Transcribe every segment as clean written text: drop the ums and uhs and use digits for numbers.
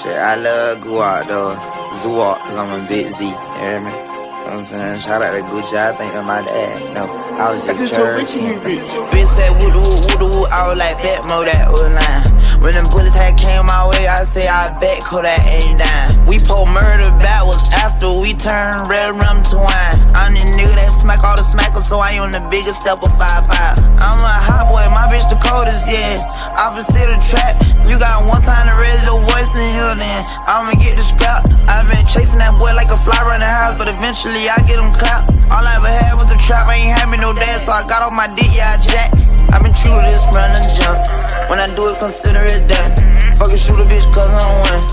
Shit, I love Guap though. Zuwalk, cause I'm a big Z. You hear me? You know what I'm saying? Shout out to Gucci, I think that my dad. No, I was just church. Bitch said woo woo, I was like bet mo that was line. When them bullets had came my way, I say I bet Kodak ain't dying. We pull murder backwards after we turn red rum to wine. I'm the nigga that smack all the smackers, so I on the biggest step of 5'5". I'm a hot boy, my bitch the coldest, yeah. Opposite of trap, you got one time to raise your voice in here, then I'ma get the scrap. I've been chasing that boy like a fly around the house, but eventually I get him clapped. All I ever had was a trap, I ain't had me no dad, so I got off my dick, yeah, I jack. I've been true to this run and jump. When I do it, consider it done. Fucking shoot a bitch cause I'm one.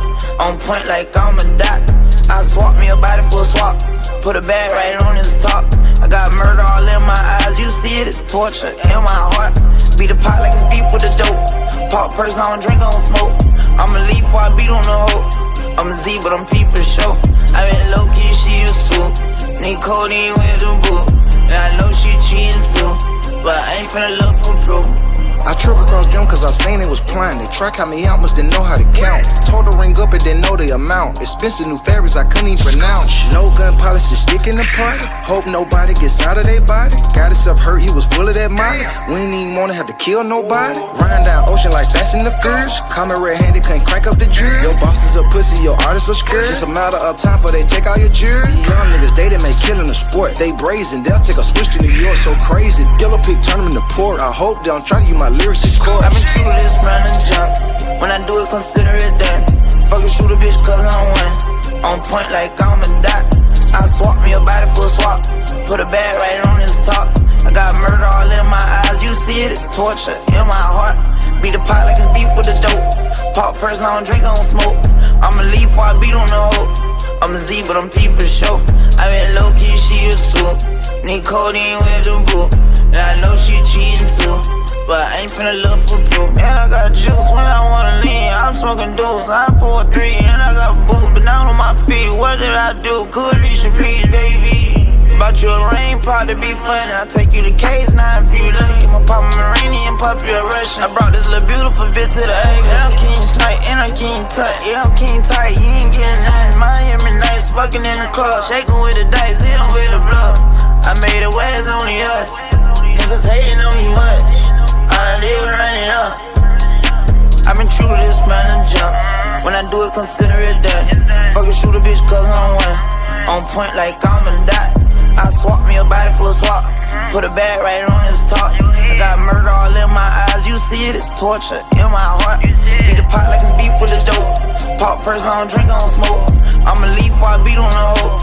On point like I'm a dot. I swap me a body for a swap. Put a bag right on his top. I got murder all in my eyes. You see it, it's torture in my heart. Beat the pot like it's beef with the dope. Pop person, I don't drink, I don't smoke. I'm a leaf while I beat on the hoe. I'm a Z, but I'm P for sure. I been low key, she a swoop. Need codeine with the boo. And I know she cheating too, but I ain't finna look for proof. I trip across them cause I seen it was planned. They try count me out, must didn't know how to count. Told her ring up and didn't know the amount. Expensive new fabrics I couldn't even pronounce. No gun policy stick in the party. Hope nobody gets out of their body. Got himself hurt, he was full of that molly. We ain't even wanna have to kill nobody. Riding down ocean like Fast and the Furious. Coming red-handed, couldn't crank up the jury. Your boss is a pussy, your artists are scared. Just a matter of time for they take all your jewelry. Young niggas, they make killing a sport. They brazen, they'll take a switch to New York. So crazy, Dilla pick, turn them into port. I hope they don't try to use my lyrics in court. I've been true to this run and jump. When I do it, consider it done. Fucking shoot a bitch cause I'm one. On point like I'm a dot. I swap me a body for a swap. Put a bag right on his top. I got murder all in my eyes. You see it, it's torture in my heart. Beat the pot like it's beef with the dope. Pop person, I don't drink, I don't smoke. I'm a leaf while I beat on the hoe. I'm a Z, but I'm P for sure. I been low key, she a swoop. Need codeine with the boo. And I know she cheating too, but I ain't finna look for proof. And I got juice when I wanna lean. I'm smoking deuce, I pour 3 and I got boot. But down on my feet, what did I do? Could reach your peace, baby. Bought you a rain pot to be funny. I'll take you to K's now if you lucky. I'ma pop a Marinian, pop you a Russian. I brought this little beautiful bitch to the egg. And I'm king snipe, and I'm king tight. Yeah, I'm king tight, you ain't getting nothing. Miami nice, fucking in the club. Shaking with the dice, hit them with the bluff. I made it where it's only us. Niggas hating on me much. I live running up. I've been true to this run and jump. When I do it, consider it done. Fucking shoot a bitch cause I'm one. On point like I'm a dot. I swap me a body for a swap. Put a bag right on his top. I got murder all in my eyes. You see it, it's torture in my heart. Beat the pot like it's beef with the dope. Pop person, I don't drink, I don't smoke. I'm a leaf while I beat on the hoe.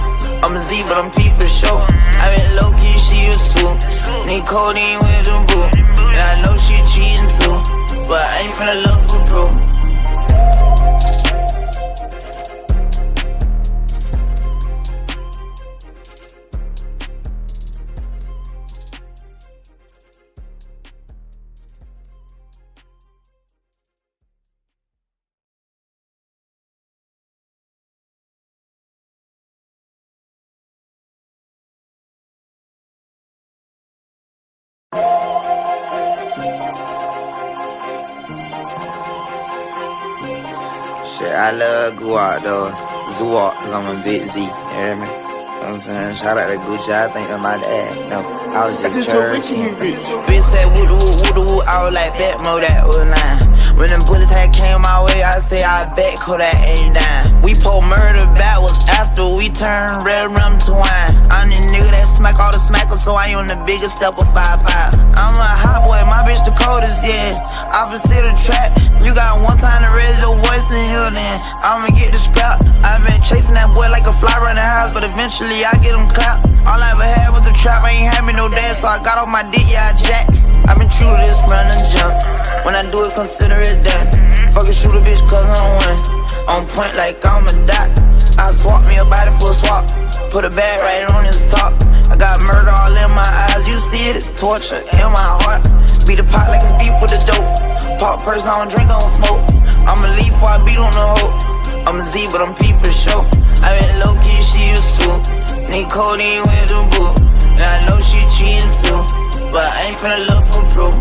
I'm a Z, but I'm P for sure. I been low key, she a swoop. Need codeine with the boo. And I know she cheating too, but I ain't finna look for proof. Shit, I love Guap though. Zuwalk, cause I'm a big Z. You hear me? You know what I'm saying? Shout out to Gucci, I think that my dad. No, I was just church. Bitch said woo woo, I was like bet mo that was line. When them bullets had came my way, I say I bet Kodak ain't dying. We pull murder backwards after we turn red rum to wine. I'm the nigga that smack all the smackers, so I on the biggest step of 5'5". I'm a hot boy, my bitch the coldest, yeah. Opposite of trap, you got one time to raise your voice in here, then I'ma get the scrap. I've been chasing that boy like a fly around the house, but eventually I get him clapped. All I ever had was a trap, I ain't had me no dad, so I got off my dick, yeah, I jack. I've been true to this run and jump. When I do it, consider it done. Fucking shoot a bitch cause I'm one. On point like I'm a dot. I swap me a body for a swap. Put a bag right on his top. I got murder all in my eyes. You see it, it's torture in my heart. Beat the pot like it's beef with the dope. Pop person, I don't drink, I don't smoke. I'm a leaf while I beat on the hoe. I'm a Z, but I'm P for sure. I been low key, she a swoop. Need codeine with the boo. And I know she cheating too, but I ain't finna look for proof.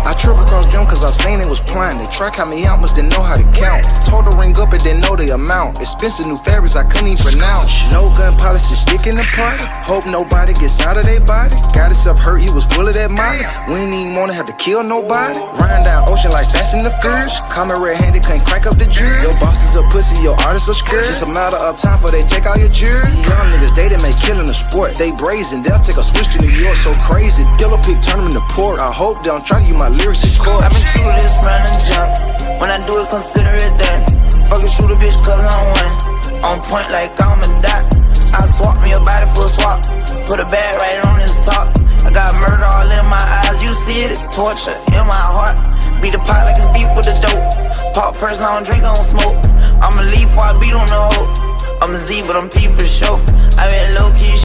I triple crossed them cause I seen it was planned. They try count me out, must didn't know how to count. Told her ring up and didn't know the amount. Expensive new fabrics I couldn't even pronounce. No gun policy sticking the party. Hope nobody gets out of their body. Got himself hurt, he was full of that molly. We ain't even wanna have to kill nobody. Riding down ocean like Fast and the Furious. Call me red-handed, couldn't crank up the jury. Your boss is a pussy, your artist are scared. Just a matter of time before they take all your jewelry. Young niggas, they make killing a sport. They brazen, they'll take a switch to New York. So crazy, Dilla pick, turn them into pork. I hope they don't try to use my lyrics in court. I've been true to this run and jump. When I do it, consider it done. Fucking shoot a bitch cause I'm one. On point like I'm a dot. I swap me a body for a swap. Put a bag right on his top. I got murder all in my eyes. You see it, it's torture in my heart. Beat the pot like it's beef with the dope. Pop person, I don't drink, I don't smoke. I'm a leaf while I beat on the hoe. I'm a Z, but I'm P for sure. I been low key.